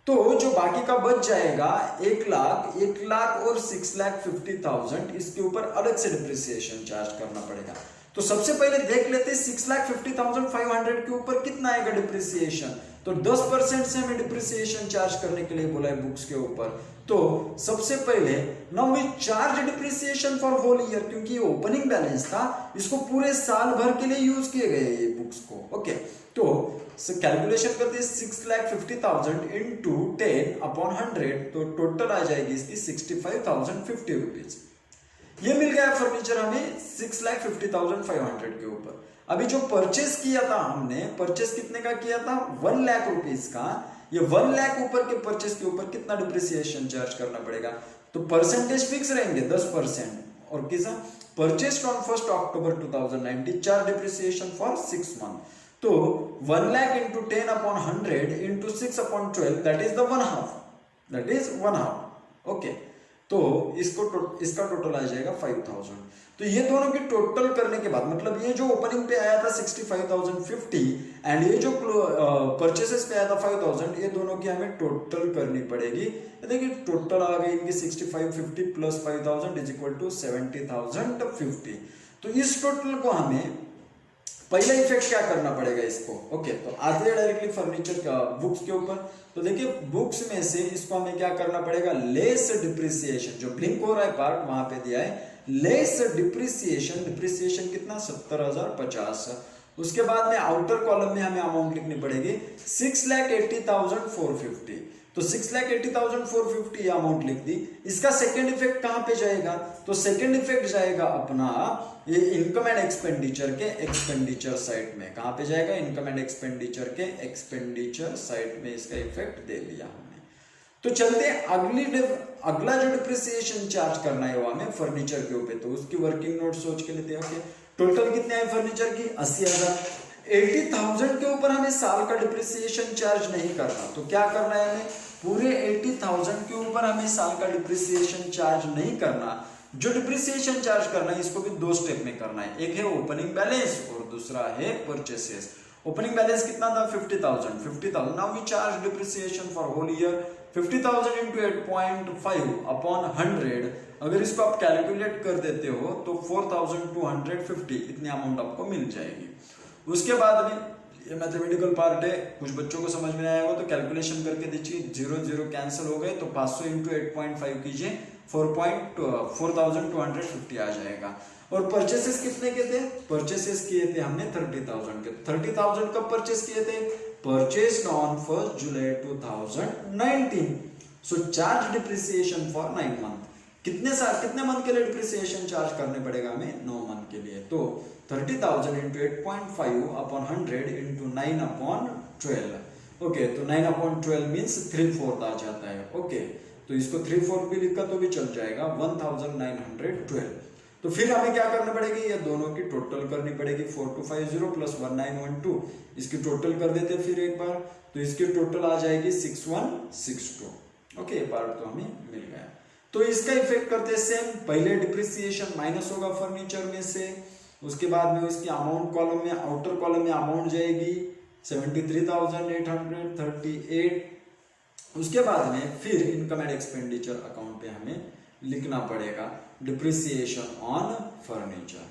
तो जो बाकी का बच जाएगा 1 लाख और 6,50,000, इसके ऊपर अलग से डिप्रिसिएशन चार्ज करना पड़ेगा। तो सबसे पहले देख लेते हैं 6,50,500 के ऊपर कितना आएगा डिप्रिसिएशन। तो 10% से हमें डिप्रिसिएशन चार्ज करने के लिए बोला है बुक्स के ऊपर। तो सबसे पहले now we charge depreciation for whole year, क्योंकि ये ओपनिंग बैलेंस था, इसको पूरे साल भर के लिए यूज किए गए ये बुक्स को। ओके, तो कैलकुलेशन करते हैं 6,50,000 इंटू 10/100, तो टोटल आ जाएगी इसकी 65,050 रुपीज। ये मिल गया फर्नीचर हमें 6,50,500 के ऊपर। अभी जो परचेस किया था हमने, परचेस कितने का किया था 1 लाख रुपीज का, ये 1 लाख ऊपर के परचेस के ऊपर कितना डिप्रिसिएशन चार्ज करना पड़ेगा। तो परसेंटेज फिक्स रहेंगे 10%, और किसा purchased on 1 October 2019, charge depreciation for 6 month. तो 1 lakh into 10/100 into 6/12, that is the 1/2, that is 1/2। Okay, तो इसका टोटल आ जाएगा 5,000। तो ये दोनों की टोटल करने के बाद, मतलब ये जो ओपनिंग पे आया था 65,050 एंड ये जो परचेसेस पे आया था 5,000, ये दोनों की हमें टोटल करनी पड़ेगी। देखिए टोटल आ गई इनकी 6550 प्लस 5,000 इज इक्वल टू 70,050। तो इस टोटल को हमें पहला इफेक्ट क्या करना पड़ेगा इसको। ओके, तो आते हैं डायरेक्टली फर्नीचर का बुक्स के ऊपर। तो देखिए बुक्स में से इसको हमें क्या करना पड़ेगा, लेस डिप्रिसिएशन, जो ब्लिंक हो रहा है पार्ट वहां पे दिया है लेस डिप्रिसिएशन। डिप्रिसिएशन कितना 70,050। उसके बाद में आउटर कॉलम में हमें अमाउंट लिखनी पड़ेगी 6,80,450। तो 6,80,450 अमाउंट लिख दी। इसका सेकंड इफेक्ट कहां पे जाएगा, तो सेकंड इफेक्ट जाएगा अपना ये इनकम एंड एक्सपेंडिचर के एक्सपेंडिचर साइड में। कहां पे जाएगा, इनकम एंड एक्सपेंडिचर के एक्सपेंडिचर साइड में इसका इफेक्ट दे दिया हमने। तो चलते अगला जो डिप्रिसिएशन चार्ज करना है वो हमें फर्नीचर के ऊपर, तो उसकी वर्किंग नोट सोच के लेते हैं। ओके, टोटल कितने आए फर्नीचर की 80,000। 80,000 के ऊपर हमें साल का डिप्रिसिएशन चार्ज नहीं करना, तो क्या करना है हमें, पूरे 80,000 के ऊपर हमें साल का डिप्रिसिएशन चार्ज नहीं करना। जो डिप्रिसिएशन चार्ज करना है इसको भी 2 स्टेप में करना है, एक है ओपनिंग बैलेंस और दूसरा है परचेसेस। ओपनिंग बैलेंस कितना था 50,000। Now we charge depreciation for whole year 50,000 into 8.5/100। अगर इसको आप कैलकुलेट कर देते हो तो 4,250 इतनी अमाउंट आपको मिल जाएगी। उसके बाद में ये मैथमेटिकल पार्ट है, कुछ बच्चों को समझ में आएगा तो कैलकुलेशन करके दीजिए। 0 कैंसिल हो गए तो 500 इंटू 8.5 कीजिए, 4,250 आ जाएगा। और परचेसेस कितने के थे, परचेसेस किए थे हमने 30,000 के। 30,000 कब परचेस किए थे, purchased on 1 July 2019। So charge depreciation for 9 month. कितने मंथ के लिए डिप्रिसिएशन चार्ज करने पड़ेगा हमें, 9 मंथ के लिए। तो 30,000 इंटू 8.5/100 इंटू 9/12। ओके, तो 9/12 मीन्स 3/4 आ जाता है। ओके, तो इसको 3/4 भी लिखा तो भी चल जाएगा, 1912। तो फिर हमें क्या करना पड़ेगी, ये दोनों की टोटल करनी पड़ेगी। 4250 प्लस 1912, इसकी टोटल कर देते फिर एक बार, तो इसकी टोटल आ जाएगी 6162। ओके, पार्ट तो हमें मिल गया। तो इसका इफेक्ट करते सेम, पहले डिप्रिसिएशन माइनस होगा फर्नीचर में से, उसके बाद में इसकी अमाउंट कॉलम में, आउटर कॉलम में अमाउंट जाएगी 73,838। उसके बाद में फिर इनकम एंड एक्सपेंडिचर अकाउंट पे हमें लिखना पड़ेगा डिप्रिसिएशन ऑन फर्नीचर।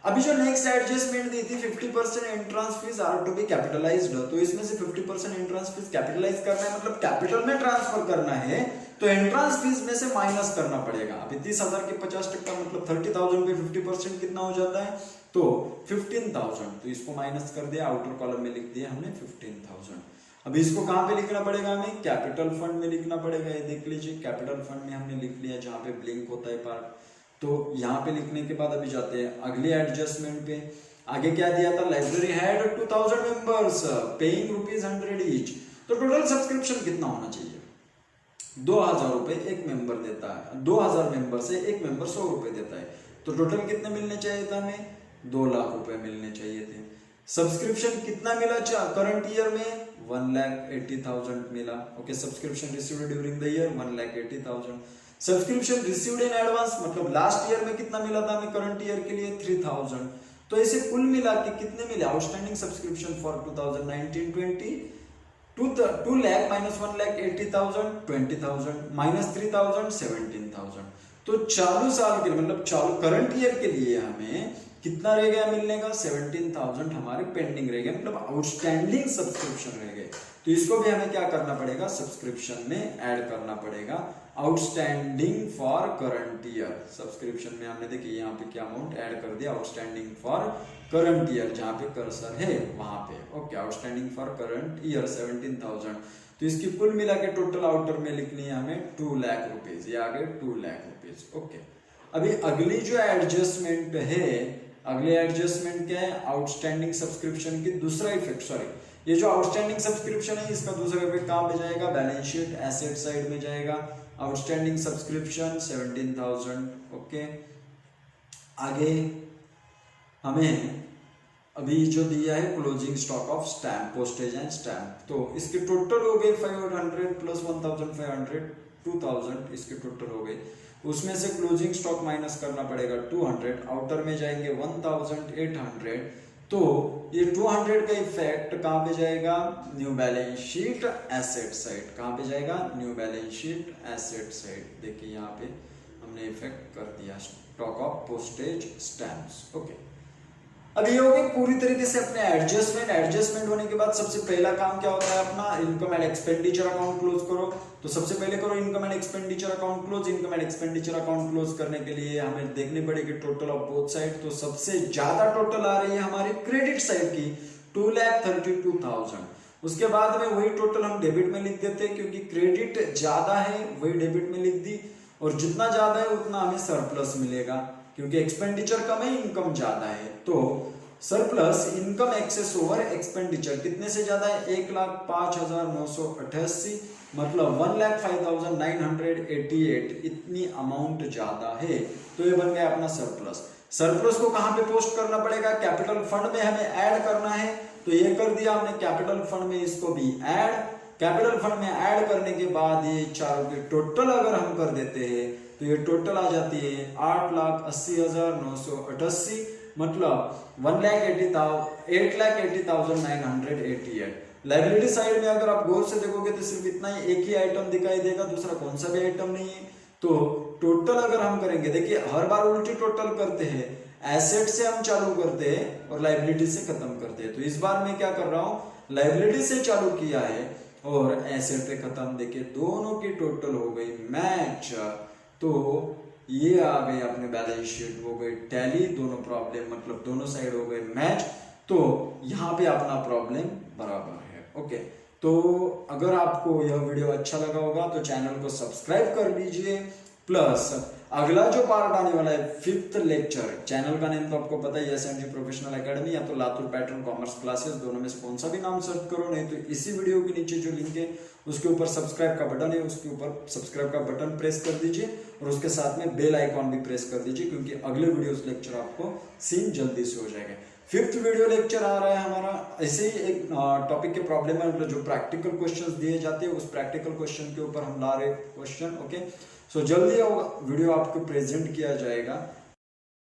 अभी जो नेक्स्ट एडजस्टमेंट दी थी 50% entrance fees are to be capitalized, तो इसमें से 50% एंट्रेंस फीस कैपिटलाइज करना है, मतलब कैपिटल में ट्रांसफर करना है, तो एंट्रेंस फीस में से माइनस करना पड़ेगा। अभी 30,000 के 50% मतलब 30,000 पे 50% कितना हो जाता है, तो 15,000, तो इसको माइनस कर दिया, आउटर कॉलम में लिख दिया हमने 15,000। अभी इसको कहाँ पे लिखना पड़ेगा हमें, कैपिटल फंड में लिखना पड़ेगा। ये देख लीजिए कैपिटल फंड में हमने लिख लिया जहाँ पे ब्लिंक होता है पार्ट, तो यहाँ पे लिखने के बाद अभी जाते हैं अगले एडजस्टमेंट पे। आगे क्या दिया था, library had 2000 members paying ₹100 each, तो टोटल सब्सक्रिप्शन कितना होना चाहिए, 2000 रुपए एक मेंबर देता है, 2000 मेंबर से एक मेंबर 100 रुपए देता है, तो टोटल कितने मिलने चाहिए था हमें, 2 लाख रुपए मिलने चाहिए थे। सब्सक्रिप्शन कितना मिला करंट ईयर में, 1,80,000 मिला। Okay, subscription received during the year 1,80,000। Subscription received in advance मतलब लास्ट ईयर में कितना मिला था हमें करंट ईयर के लिए 3,000। तो ऐसे कुल मिला के कितने मिले outstanding subscription for 2019-20 2 lakh minus 1,80,000 20,000 minus 3,000 17,000। तो चालू साल के मतलब चालू करंट ईयर के लिए हमें कितना रह गया मिलने का, 17,000 हमारे पेंडिंग रह गए, मतलब आउटस्टैंडिंग सब्सक्रिप्शन रह गए। तो इसको भी हमें क्या करना पड़ेगा, सब्सक्रिप्शन में ऐड करना पड़ेगा, outstanding for current year. Subscription में हमने देखिए यहाँ पे क्या अमाउंट ऐड कर दिया, आउटस्टैंडिंग फॉर करंट ईयर, जहाँ पे कर्सर है वहां पे। Okay, outstanding for current year 17,000। तो इसकी कुल मिला के टोटल आउटर में लिखनी है हमें 2 लाख रुपीज, ये आ गए 2 लाख रुपीज। ओके, अभी अगली जो एडजस्टमेंट है, अगले एडजस्टमेंट क्या है, आउटस्टैंडिंग सब्सक्रिप्शन की दूसरा इफेक्ट, सॉरी ये जो आउटस्टैंडिंग सब्सक्रिप्शन है इसका दूसरा इफेक्ट कहां पे जाएगा, बैलेंस शीट एसेट साइड में जाएगा। Outstanding subscription 17,000। ओके, आगे हमें अभी जो दिया है closing stock of stamp, postage and stamp, तो इसके टोटल हो गए 500 प्लस 1,500 2,000 इसके टोटल हो गए। उसमें से क्लोजिंग स्टॉक माइनस करना पड़ेगा 200, आउटर में जाएंगे 1,800। तो ये 200 का इफेक्ट कहां पे जाएगा, new balance sheet asset side. कहां पे जाएगा, new balance sheet asset side. देखिए यहाँ पे हमने इफेक्ट कर दिया stock of postage stamps. Okay, अब ये हो गई पूरी तरीके से अपने एडजस्टमेंट होने के बाद सबसे पहला काम क्या होता है अपना, income and expenditure account close करो। तो सबसे पहले करो income and expenditure account close. Income and expenditure account close करने के लिए हमें देखनी पड़ेगी टोटल ऑफ बोथ साइड। तो सबसे ज्यादा टोटल आ रही है हमारी क्रेडिट साइड की 2,32,000। उसके बाद में वही टोटल हम डेबिट में लिख देते हैं, क्योंकि क्रेडिट ज्यादा है वही डेबिट में लिख दी, और जितना ज्यादा है उतना हमें सरप्लस मिलेगा, क्योंकि एक्सपेंडिचर कम है इनकम ज्यादा है। तो surplus income excess over expenditure कितने से ज्यादा है, 1,05,988 मतलब 1,05,988 इतनी अमाउंट ज्यादा है। तो ये बन गया अपना सरप्लस। सरप्लस को कहां पे पोस्ट करना पड़ेगा, कैपिटल फंड में हमें ऐड करना है। तो ये कर दिया हमने कैपिटल फंड में, इसको भी ऐड। कैपिटल फंड में ऐड करने के बाद ये चारों के टोटल अगर हम कर देते हैं तो ये टोटल आ जाती है 8,80,988 मतलब 8,80,988। लाइबिलिटी साइड में अगर आप गौर से देखोगे तो सिर्फ इतना ही, एक ही आइटम दिखाई देगा, दूसरा कौन सा भी आइटम नहीं है। तो टोटल अगर हम करेंगे, देखिए हर बार उल्टी टोटल करते हैं, एसेट से हम चालू करते हैं और लाइबिलिटी से खत्म करते हैं। तो इस बार मैं क्या कर रहा हूं, लाइबिलिटी से चालू किया है और एसेट पे खत्म। देखिए दोनों की टोटल हो गई मैच, तो ये आ गई अपने बैलेंस शीट, हो गई टैली, दोनों प्रॉब्लम मतलब दोनों साइड हो गए मैच। तो यहाँ पे अपना प्रॉब्लम बराबर है। ओके, तो अगर आपको यह वीडियो अच्छा लगा होगा तो चैनल को सब्सक्राइब कर लीजिए। प्लस अगला जो पार्ट आने वाला है 5th लेक्चर, चैनल का नेम तो आपको पता ही है, SNG प्रोफेशनल एकेडमी या तो लातूर पैटर्न कॉमर्स क्लासेस, दोनों में से कौन सा भी नाम सर्च करो, नहीं तो इसी वीडियो के नीचे जो लिंक है उसके ऊपर सब्सक्राइब का बटन है, उसके ऊपर सब्सक्राइब का बटन प्रेस कर दीजिए और उसके साथ में बेल आइकॉन भी प्रेस कर दीजिए, क्योंकि अगले वीडियोस लेक्चर आपको सीन जल्दी से हो जाएगा। 5th वीडियो लेक्चर आ रहा है हमारा, ऐसे ही एक टॉपिक के प्रॉब्लम है, मतलब जो प्रैक्टिकल क्वेश्चंस दिए जाते हैं उस प्रैक्टिकल क्वेश्चन के ऊपर हम ला रहे क्वेश्चन। ओके, सो जल्दी वीडियो आपको प्रेजेंट किया जाएगा।